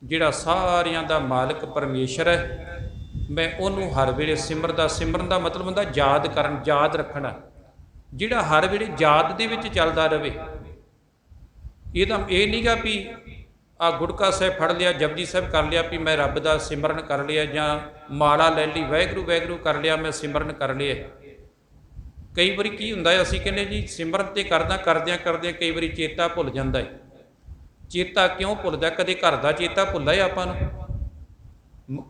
ਜਿਹੜਾ ਸਾਰਿਆਂ ਦਾ ਮਾਲਕ ਪਰਮੇਸ਼ਰ ਹੈ, ਮੈਂ ਉਹਨੂੰ ਹਰ ਵੇਲੇ ਸਿਮਰਦਾ। ਸਿਮਰਨ ਦਾ ਮਤਲਬ ਹੁੰਦਾ ਯਾਦ ਕਰਨ, ਯਾਦ ਰੱਖਣਾ, ਜਿਹੜਾ ਹਰ ਵੇਲੇ ਯਾਦ ਦੇ ਵਿੱਚ ਚੱਲਦਾ ਰਹੇ। ਇਹ ਨਹੀਂਗਾ ਵੀ ਆ ਗੁਟਕਾ ਸਾਹਿਬ ਫੜ ਲਿਆ, ਜਪਜੀ ਸਾਹਿਬ ਕਰ ਲਿਆ ਵੀ ਮੈਂ ਰੱਬ ਦਾ ਸਿਮਰਨ ਕਰ ਲਿਆ, ਜਾਂ ਮਾਲਾ ਲੈ ਲਈ ਵਾਹਿਗੁਰੂ ਵਾਹਿਗੁਰੂ ਕਰ ਲਿਆ, ਮੈਂ ਸਿਮਰਨ ਕਰ ਲਿਆ। ਕਈ ਵਾਰੀ ਕੀ ਹੁੰਦਾ ਹੈ, ਅਸੀਂ ਕਹਿੰਦੇ ਜੀ ਸਿਮਰਨ ਤੇ ਕਰਦਿਆਂ ਕਈ ਵਾਰੀ ਚੇਤਾ ਭੁੱਲ ਜਾਂਦਾ ਹੈ। ਚੇਤਾ ਕਿਉਂ ਭੁੱਲਦਾ? ਕਦੇ ਘਰ ਦਾ ਚੇਤਾ ਭੁੱਲਦਾ ਹੈ ਆਪਾਂ ਨੂੰ?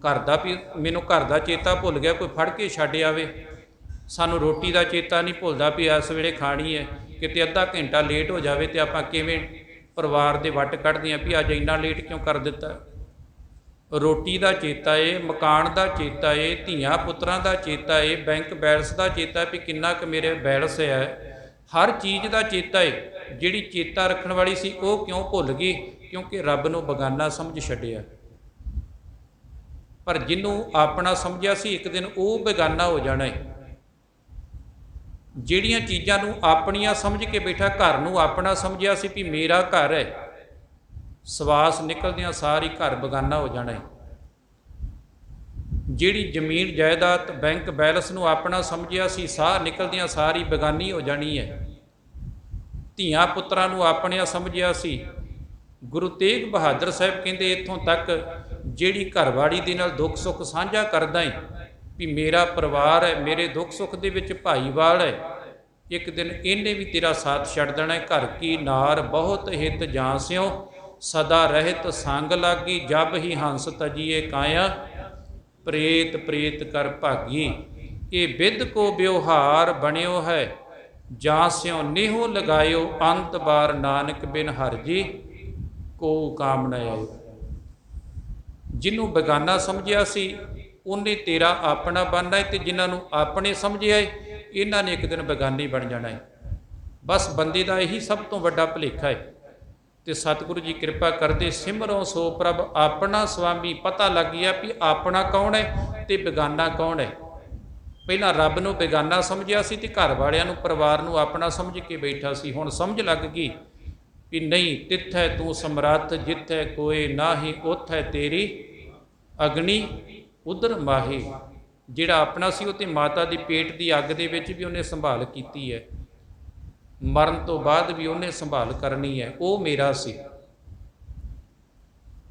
ਘਰ ਦਾ ਵੀ ਮੈਨੂੰ ਘਰ ਦਾ ਚੇਤਾ ਭੁੱਲ ਗਿਆ, ਕੋਈ ਫੜ ਕੇ ਛੱਡ ਆਵੇ। ਸਾਨੂੰ ਰੋਟੀ ਦਾ ਚੇਤਾ ਨਹੀਂ ਭੁੱਲਦਾ ਵੀ ਇਸ ਵੇਲੇ ਖਾਣੀ ਹੈ, ਕਿਤੇ ਅੱਧਾ ਘੰਟਾ ਲੇਟ ਹੋ ਜਾਵੇ ਤੇ ਆਪਾਂ ਕਿਵੇਂ ਪਰਿਵਾਰ ਦੇ ਵੱਟ ਕੱਢਦੇ ਹਾਂ ਵੀ ਅੱਜ ਇੰਨਾ ਲੇਟ ਕਿਉਂ ਕਰ ਦਿੱਤਾ। ਰੋਟੀ ਦਾ ਚੇਤਾ ਏ, ਮਕਾਨ ਦਾ ਚੇਤਾ ਏ, ਧੀਆਂ ਪੁੱਤਰਾਂ ਦਾ ਏ, ਬੈਂਕ ਬੈਲੈਂਸ ਦਾ ਚੇਤਾ ਵੀ ਕਿੰਨਾ ਕੁ ਮੇਰੇ ਬੈਲੈਂਸ ਹੈ। ਹਰ ਚੀਜ਼ ਦਾ ਚੇਤਾ ਏ। ਜਿਹੜੀ ਚੇਤਾ ਰੱਖਣ ਵਾਲੀ ਸੀ ਉਹ ਕਿਉਂ ਭੁੱਲ ਗਈ? ਕਿਉਂਕਿ ਰੱਬ ਨੂੰ ਬੇਗਾਨਾ ਸਮਝ ਛੱਡਿਆ। ਪਰ ਜਿਹਨੂੰ ਆਪਣਾ ਸਮਝਿਆ ਸੀ ਇੱਕ ਦਿਨ ਉਹ ਬੇਗਾਨਾ ਹੋ ਜਾਣਾ ਹੈ। ਜਿਹੜੀਆਂ ਚੀਜ਼ਾਂ ਨੂੰ ਆਪਣੀਆਂ ਸਮਝ ਕੇ ਬੈਠਾ, ਘਰ ਨੂੰ ਆਪਣਾ ਸਮਝਿਆ ਸੀ ਵੀ ਮੇਰਾ ਘਰ ਹੈ, ਸਵਾਸ ਨਿਕਲਦਿਆਂ ਸਾਰੀ ਘਰ ਬੇਗਾਨਾ ਹੋ ਜਾਣਾ ਹੈ। ਜਿਹੜੀ ਜ਼ਮੀਨ ਜਾਇਦਾਦ ਬੈਂਕ ਬੈਲੈਂਸ ਨੂੰ ਆਪਣਾ ਸਮਝਿਆ ਸੀ, ਸਾਹ ਨਿਕਲਦਿਆਂ ਸਾਰੀ ਬੇਗਾਨੀ ਹੋ ਜਾਣੀ ਹੈ। ਧੀਆਂ ਪੁੱਤਰਾਂ ਨੂੰ ਆਪਣਿਆਂ ਸਮਝਿਆ ਸੀ। ਗੁਰੂ ਤੇਗ ਬਹਾਦਰ ਸਾਹਿਬ ਕਹਿੰਦੇ ਇੱਥੋਂ ਤੱਕ ਜਿਹੜੀ ਘਰਵਾਲੀ ਦੇ ਨਾਲ ਦੁੱਖ ਸੁੱਖ ਸਾਂਝਾ ਕਰਦਾ ਹੈ, ਵੀ ਮੇਰਾ ਪਰਿਵਾਰ ਹੈ, ਮੇਰੇ ਦੁੱਖ ਸੁੱਖ ਦੇ ਵਿੱਚ ਭਾਈਵਾਲ ਹੈ, ਇੱਕ ਦਿਨ ਇਹਨੇ ਵੀ ਤੇਰਾ ਸਾਥ ਛੱਡ ਦੇਣਾ ਹੈ। ਘਰ ਕੀ ਨਾਰ ਬਹੁਤ ਹਿਤ ਜਾਂ ਸਿਓ, ਸਦਾ ਰਹਿਤ ਸੰਗ ਲਾਗੀ, ਜਬ ਹੀ ਹੰਸ ਤਜੀਏ ਕਾਇਆ, ਪ੍ਰੇਤ ਪ੍ਰੇਤ ਕਰ ਭਾਗੀ। ਇਹ ਬਿਦ ਕੋ ਵਿਵਹਾਰ ਬਣਿਓ ਹੈ, ਜਾਂ ਸਿਓ ਨਿਹੋ ਲਗਾਇਓ, ਅੰਤ ਬਾਰ ਨਾਨਕ ਬਿਨ ਹਰ ਜੀ ਕੋ ਕਾਮ ਨ ਆਇਓ। ਜਿਹਨੂੰ ਬੇਗਾਨਾ ਸਮਝਿਆ ਸੀ ਉਹਨੇ ਤੇਰਾ ਆਪਣਾ ਬਣਨਾ ਹੈ, ਤੇ ਜਿਨ੍ਹਾਂ ਨੂੰ ਆਪਣੇ ਸਮਝਿਆ ਹੈ ਇਹਨਾਂ ਨੇ ਇੱਕ ਦਿਨ ਬੇਗਾਨੇ ਬਣ ਜਾਣਾ ਹੈ। ਬਸ ਬੰਦੇ ਦਾ ਇਹੀ ਸਭ ਤੋਂ ਵੱਡਾ ਭੁਲੇਖਾ ਹੈ। ਤੇ ਸਤਿਗੁਰੂ ਜੀ ਕਿਰਪਾ ਕਰਦੇ, ਸਿਮਰੋ ਸੋ ਪ੍ਰਭ ਆਪਣਾ ਸੁਆਮੀ। ਪਤਾ ਲੱਗ ਗਿਆ ਵੀ ਆਪਣਾ ਕੌਣ ਹੈ ਤੇ ਬੇਗਾਨਾ ਕੌਣ ਹੈ। ਪਹਿਲਾਂ ਰੱਬ ਨੂੰ ਬੇਗਾਨਾ ਸਮਝਿਆ ਸੀ ਤੇ ਘਰ ਵਾਲਿਆਂ ਨੂੰ, ਪਰਿਵਾਰ ਨੂੰ ਆਪਣਾ ਸਮਝ ਕੇ ਬੈਠਾ ਸੀ। ਹੁਣ ਸਮਝ ਲੱਗ ਗਈ ਵੀ ਨਹੀਂ, ਤਿੱਥੈ ਤੂੰ ਸਮਰੱਥ, ਜਿੱਥੈ ਕੋਏ ਨਾਹੀ, ਉੱਥੈ ਤੇਰੀ ਅਗਨੀ ਉਧਰ ਮਾਹੀ। ਜਿਹੜਾ ਆਪਣਾ ਸੀ ਉਹ ਤੇ ਮਾਤਾ ਦੀ ਪੇਟ ਦੀ ਅੱਗ ਦੇ ਵਿੱਚ ਵੀ ਉਹਨੇ ਸੰਭਾਲ ਕੀਤੀ ਹੈ, ਮਰਨ ਤੋਂ ਬਾਅਦ ਵੀ ਉਹਨੇ ਸੰਭਾਲ ਕਰਨੀ ਹੈ। ਉਹ ਮੇਰਾ ਸੀ।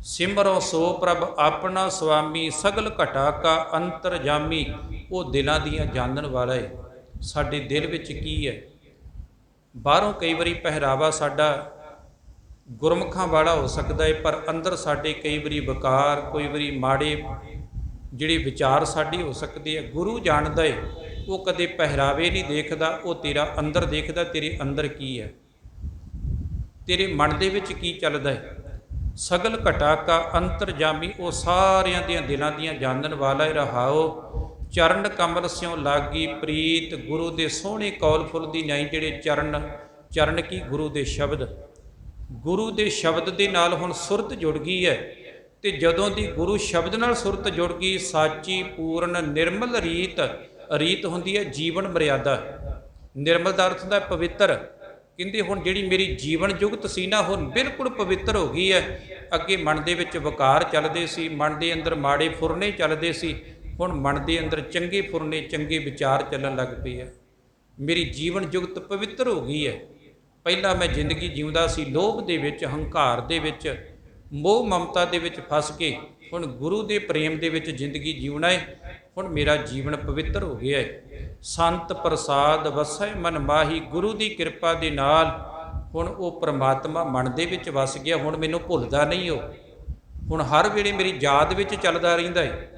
ਸਿਮਰੋ ਸੋ ਪ੍ਰਭ ਆਪਣਾ ਸੁਆਮੀ, ਸਗਲ ਘਟਾ ਕਾ ਅੰਤਰਜਾਮੀ। ਉਹ ਦਿਲਾਂ ਦੀਆਂ ਜਾਣਨ ਵਾਲਾ ਹੈ। ਸਾਡੇ ਦਿਲ ਵਿੱਚ ਕੀ ਹੈ। ਬਾਹਰੋਂ ਕਈ ਵਾਰੀ ਪਹਿਰਾਵਾ ਸਾਡਾ ਗੁਰਮੁਖਾਂ ਵਾਲਾ ਹੋ ਸਕਦਾ ਹੈ, ਪਰ ਅੰਦਰ ਸਾਡੇ ਕਈ ਵਾਰੀ ਵਿਕਾਰ, ਕੋਈ ਵਾਰੀ ਮਾੜੇ ਜਿਹੜੇ ਵਿਚਾਰ ਸਾਡੇ ਹੋ ਸਕਦੇ ਆ। ਗੁਰੂ ਜਾਣਦਾ ਹੈ, ਉਹ ਕਦੇ ਪਹਿਰਾਵੇ ਨਹੀਂ ਦੇਖਦਾ, ਉਹ ਤੇਰਾ ਅੰਦਰ ਦੇਖਦਾ। ਤੇਰੇ ਅੰਦਰ ਕੀ ਹੈ, ਤੇਰੇ ਮਨ ਦੇ ਵਿੱਚ ਕੀ ਚੱਲਦਾ ਹੈ। ਸਗਲ ਘਟਾ ਕਾ ਅੰਤਰਜਾਮੀ, ਉਹ ਸਾਰਿਆਂ ਦੀਆਂ ਦਿਲਾਂ ਦੀਆਂ ਜਾਣਨ ਵਾਲਾ ਹੈ। ਰਹਾਓ ਚਰਨ ਕਮਲ ਸਿਉ ਲਾਗੀ ਪ੍ਰੀਤ, ਗੁਰੂ ਦੇ ਸੋਹਣੇ ਕੌਲ ਫੁੱਲ ਦੀ ਨਾਈ। ਜਿਹੜੇ ਚਰਨ ਕੀ, ਗੁਰੂ ਦੇ ਸ਼ਬਦ। ਗੁਰੂ ਦੇ ਸ਼ਬਦ ਦੇ ਨਾਲ ਹੁਣ ਸੁਰਤ ਜੁੜ ਗਈ ਹੈ। ਤੇ ਜਦੋਂ ਦੀ ਗੁਰੂ ਸ਼ਬਦ ਨਾਲ ਸੁਰਤ ਜੁੜ ਗਈ, ਸਾਚੀ ਪੂਰਨ ਨਿਰਮਲ ਰੀਤ। ਰੀਤ ਹੁੰਦੀ ਹੈ ਜੀਵਨ ਮਰਿਆਦਾ। ਨਿਰਮਲ ਦਾ ਅਰਥ ਹੁੰਦਾ ਪਵਿੱਤਰ। ਕਹਿੰਦੇ ਹੁਣ ਜਿਹੜੀ ਮੇਰੀ ਜੀਵਨ ਜੁਗਤ ਸੀ ਨਾ, ਹੁਣ ਬਿਲਕੁਲ ਪਵਿੱਤਰ ਹੋ ਗਈ ਹੈ। ਅੱਗੇ ਮਨ ਦੇ ਵਿੱਚ ਵਿਕਾਰ ਚੱਲਦੇ ਸੀ, ਮਨ ਦੇ ਅੰਦਰ ਮਾੜੇ ਫੁਰਨੇ ਚੱਲਦੇ ਸੀ, ਹੁਣ ਮਨ ਦੇ ਅੰਦਰ ਚੰਗੇ ਫੁਰਨੇ, ਚੰਗੇ ਵਿਚਾਰ ਚੱਲਣ ਲੱਗ ਪਏ ਹੈ। ਮੇਰੀ ਜੀਵਨ ਜੁਗਤ ਪਵਿੱਤਰ ਹੋ ਗਈ ਹੈ। ਪਹਿਲਾਂ ਮੈਂ ਜ਼ਿੰਦਗੀ ਜਿਉਂਦਾ ਸੀ ਲੋਭ ਦੇ ਵਿੱਚ, ਹੰਕਾਰ ਦੇ ਵਿੱਚ, ਮੋਹ ਮਮਤਾ ਦੇ ਵਿੱਚ ਫਸ ਕੇ। ਹੁਣ ਗੁਰੂ ਦੇ ਪ੍ਰੇਮ ਦੇ ਵਿੱਚ ਜ਼ਿੰਦਗੀ ਜਿਉਣਾ ਹੈ। ਹੁਣ ਮੇਰਾ ਜੀਵਨ ਪਵਿੱਤਰ ਹੋ ਗਿਆ ਹੈ। ਸੰਤ ਪ੍ਰਸਾਦ ਵਸੈ ਮਨ ਮਾਹੀ, ਗੁਰੂ ਦੀ ਕਿਰਪਾ ਦੇ ਨਾਲ ਹੁਣ ਉਹ ਪ੍ਰਮਾਤਮਾ ਮਨ ਦੇ ਵਿੱਚ ਵਸ ਗਿਆ। ਹੁਣ ਮੈਨੂੰ ਭੁੱਲਦਾ ਨਹੀਂ ਉਹ, ਹੁਣ ਹਰ ਵੇਲੇ ਮੇਰੀ ਯਾਦ ਵਿੱਚ ਚੱਲਦਾ ਰਹਿੰਦਾ ਹੈ।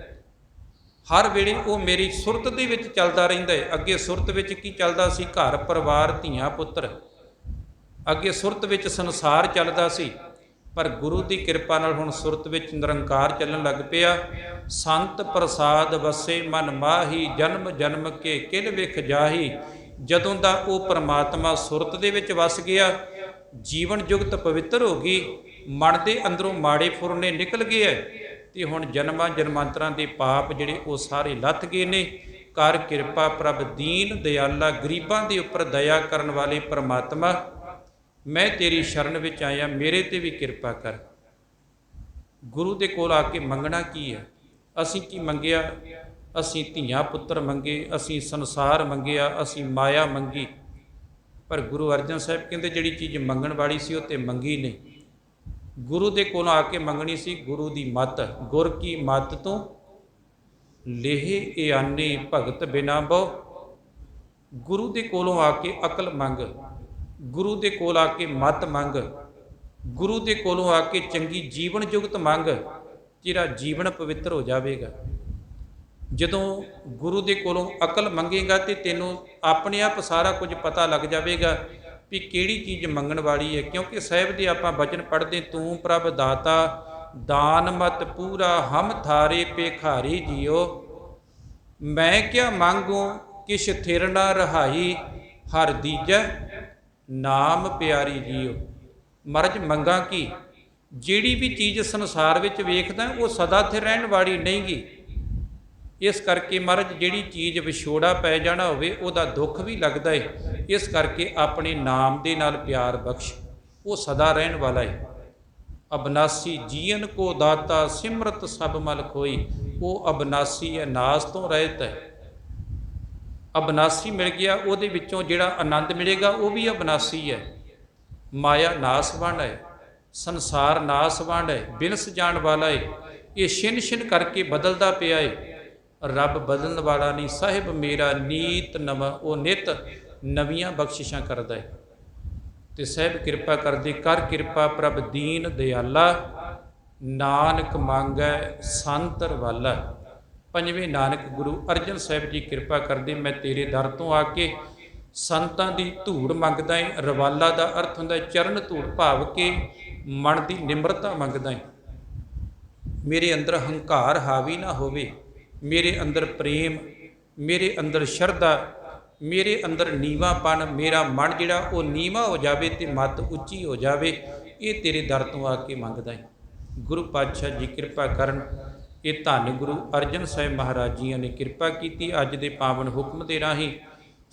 ਹਰ ਵੇਲੇ ਉਹ ਮੇਰੀ ਸੁਰਤ ਦੇ ਵਿੱਚ ਚੱਲਦਾ ਰਹਿੰਦਾ ਹੈ। ਅੱਗੇ ਸੁਰਤ ਵਿੱਚ ਕੀ ਚੱਲਦਾ ਸੀ? ਘਰ ਪਰਿਵਾਰ, ਧੀਆਂ ਪੁੱਤਰ। ਅੱਗੇ ਸੁਰਤ ਵਿੱਚ ਸੰਸਾਰ ਚੱਲਦਾ ਸੀ, ਪਰ ਗੁਰੂ ਦੀ ਕਿਰਪਾ ਨਾਲ ਹੁਣ ਸੁਰਤ ਵਿੱਚ ਨਿਰੰਕਾਰ ਚੱਲਣ ਲੱਗ ਪਿਆ। ਸੰਤ ਪ੍ਰਸਾਦ ਵਸੇ ਮਨ ਮਾਹੀ, ਜਨਮ ਜਨਮ ਕੇ ਕਿਲ ਵਿਖ ਜਾਹੀ। ਜਦੋਂ ਦਾ ਉਹ ਪਰਮਾਤਮਾ ਸੁਰਤ ਦੇ ਵਿੱਚ ਵਸ ਗਿਆ, ਜੀਵਨ ਜੁਗਤ ਪਵਿੱਤਰ ਹੋ ਗਈ, ਮਨ ਦੇ ਅੰਦਰੋਂ ਮਾੜੇ ਫੁਰਨੇ ਨਿਕਲ ਗਏ ਹੈ, ਤੇ ਹੁਣ ਜਨਮਾਂ ਜਨਮਾਂਤਰਾਂ ਦੇ ਪਾਪ ਜਿਹੜੇ ਉਹ ਸਾਰੇ ਲੱਥ ਗਏ ਨੇ। ਕਰ ਕਿਰਪਾ ਪ੍ਰਭ ਦੀਨ ਦਿਆਲਾ, ਗਰੀਬਾਂ ਦੇ ਉੱਪਰ ਦਇਆ ਕਰਨ ਵਾਲੇ ਪਰਮਾਤਮਾ, ਮੈਂ ਤੇਰੀ ਸ਼ਰਨ ਵਿੱਚ ਆਇਆ, ਮੇਰੇ ਤੇ ਵੀ ਕਿਰਪਾ ਕਰ। ਗੁਰੂ ਦੇ ਕੋਲ ਆ ਕੇ ਮੰਗਣਾ ਕੀ ਹੈ? ਅਸੀਂ ਕੀ ਮੰਗਿਆ? ਅਸੀਂ ਧੀਆਂ ਪੁੱਤਰ ਮੰਗੇ, ਅਸੀਂ ਸੰਸਾਰ ਮੰਗਿਆ, ਅਸੀਂ ਮਾਇਆ ਮੰਗੀ। ਪਰ ਗੁਰੂ ਅਰਜਨ ਸਾਹਿਬ ਕਹਿੰਦੇ ਜਿਹੜੀ ਚੀਜ਼ ਮੰਗਣ ਵਾਲੀ ਸੀ ਉਹ ਤੇ ਮੰਗੀ ਨਹੀਂ। ਗੁਰੂ ਦੇ ਕੋਲ ਆ ਕੇ ਮੰਗਣੀ ਸੀ ਗੁਰੂ ਦੀ ਮੱਤ। ਗੁਰ ਕੀ ਮੱਤ ਤੋਂ ਲੇਹ ਇਆਨੇ ਭਗਤ ਬਿਨਾ ਬਹੁ। ਗੁਰੂ ਦੇ ਕੋਲੋਂ ਆ ਕੇ ਅਕਲ ਮੰਗ, ਗੁਰੂ ਦੇ ਕੋਲ ਆ ਕੇ ਮੱਤ ਮੰਗ, ਗੁਰੂ ਦੇ ਕੋਲੋਂ ਆ ਕੇ ਚੰਗੀ ਜੀਵਨ ਜੁਗਤ ਮੰਗ। ਤੇਰਾ ਜੀਵਨ ਪਵਿੱਤਰ ਹੋ ਜਾਵੇਗਾ। ਜਦੋਂ ਗੁਰੂ ਦੇ ਕੋਲੋਂ ਅਕਲ ਮੰਗੇਗਾ ਤੇ ਤੈਨੂੰ ਆਪਣੇ ਆਪ ਸਾਰਾ ਕੁਝ ਪਤਾ ਲੱਗ ਜਾਵੇਗਾ ਵੀ ਕਿਹੜੀ ਚੀਜ਼ ਮੰਗਣ ਵਾਲੀ ਹੈ। ਕਿਉਂਕਿ ਸਾਹਿਬ ਦੇ ਆਪਾਂ ਬਚਨ ਪੜ੍ਹਦੇ, ਤੂੰ ਪ੍ਰਭ ਦਾਤਾ ਦਾਨ ਮਤ ਪੂਰਾ, ਹਮ ਥਾਰੇ ਭੇਖਾਰੀ ਜੀਓ। ਮੈਂ ਕਿਆ ਮੰਗੂ ਕਿਛ ਥਿਰ ਨਾ ਰਹਾਈ, ਹਰ ਦੀਜੈ ਨਾਮ ਪਿਆਰੀ ਜੀਓ। ਮਹਾਰਾਜ ਮੰਗਾ ਕੀ? ਜਿਹੜੀ ਵੀ ਚੀਜ਼ ਸੰਸਾਰ ਵਿੱਚ ਵੇਖਦਾ ਉਹ ਸਦਾ ਥਿਰ ਰਹਿਣ ਵਾਲੀ ਨਹੀਂ ਗੀ। ਇਸ ਕਰਕੇ ਮਹਾਰਾਜ ਜਿਹੜੀ ਚੀਜ਼ ਵਿਛੋੜਾ ਪੈ ਜਾਣਾ ਹੋਵੇ ਉਹਦਾ ਦੁੱਖ ਵੀ ਲੱਗਦਾ ਹੈ। ਇਸ ਕਰਕੇ ਆਪਣੇ ਨਾਮ ਦੇ ਨਾਲ ਪਿਆਰ ਬਖਸ਼, ਉਹ ਸਦਾ ਰਹਿਣ ਵਾਲਾ ਹੈ। ਅਬਨਾਸੀ ਜੀਵਨ ਕੋ ਦਾਤਾ ਸਿਮਰਤ ਸਭ ਮਲ ਖੋਈ। ਉਹ ਅਬਨਾਸੀ ਹੈ, ਨਾਸ ਤੋਂ ਰਹਿਤ ਹੈ। ਅਬਨਾਸੀ ਮਿਲ ਗਿਆ, ਉਹਦੇ ਵਿੱਚੋਂ ਜਿਹੜਾ ਆਨੰਦ ਮਿਲੇਗਾ ਉਹ ਵੀ ਅਬਨਾਸੀ ਹੈ। ਮਾਇਆ ਨਾਸਵੰਡ ਹੈ, ਸੰਸਾਰ ਨਾਸਵੰਡ ਹੈ, ਬਿਨਸ ਜਾਣ ਵਾਲਾ ਹੈ। ਇਹ ਛਿਨ ਛਿਨ ਕਰਕੇ ਬਦਲਦਾ ਪਿਆ ਹੈ। ਰੱਬ ਬਦਲਣ ਵਾਲਾ ਨਹੀਂ, ਸਾਹਿਬ ਮੇਰਾ ਨੀਤ ਨਵਾਂ, ਉਹ ਨਿਤ ਨਵੀਆਂ ਬਖਸ਼ਿਸ਼ਾਂ ਕਰਦਾ ਹੈ। ਤੇ ਸਾਹਿਬ ਕਿਰਪਾ ਕਰਦੇ, ਕਰ ਕਿਰਪਾ ਪ੍ਰਭ ਦੀਨ ਦਿਆਲਾ, ਨਾਨਕ ਮੰਗੈ ਸੰਤ ਰਵਾਲਾ। ਪੰਜਵੇਂ ਨਾਨਕ ਗੁਰੂ ਅਰਜਨ ਸਾਹਿਬ ਜੀ ਕਿਰਪਾ ਕਰਦੇ, ਮੈਂ ਤੇਰੇ ਦਰ ਤੋਂ ਆ ਕੇ ਸੰਤਾਂ ਦੀ ਧੂੜ ਮੰਗਦਾ ਏ। ਰਵਾਲਾ ਦਾ ਅਰਥ ਹੁੰਦਾ ਚਰਨ ਧੂੜ, ਭਾਵ ਕੇ ਮਨ ਦੀ ਨਿਮਰਤਾ ਮੰਗਦਾ ਏ। ਮੇਰੇ ਅੰਦਰ ਹੰਕਾਰ ਹਾਵੀ ਨਾ ਹੋਵੇ, ਮੇਰੇ ਅੰਦਰ ਪ੍ਰੇਮ, ਮੇਰੇ ਅੰਦਰ ਸ਼ਰਧਾ, ਮੇਰੇ ਅੰਦਰ ਨੀਵਾਂਪਣ, ਮੇਰਾ ਮਨ ਜਿਹੜਾ ਉਹ ਨੀਵਾਂ ਹੋ ਜਾਵੇ ਤੇ ਮੱਤ ਉੱਚੀ ਹੋ ਜਾਵੇ। ਇਹ ਤੇਰੇ ਦਰ ਤੋਂ ਆ ਕੇ ਮੰਗਦਾ ਏ। ਗੁਰੂ ਪਾਤਸ਼ਾਹ ਜੀ ਕਿਰਪਾ ਕਰਨ। ਇਹ ਧੰਨ ਗੁਰੂ ਅਰਜਨ ਸਾਹਿਬ ਮਹਾਰਾਜ ਜੀਆਂ ਨੇ ਕਿਰਪਾ ਕੀਤੀ। ਅੱਜ ਦੇ ਪਾਵਨ ਹੁਕਮ ਦੇ ਰਾਹੀਂ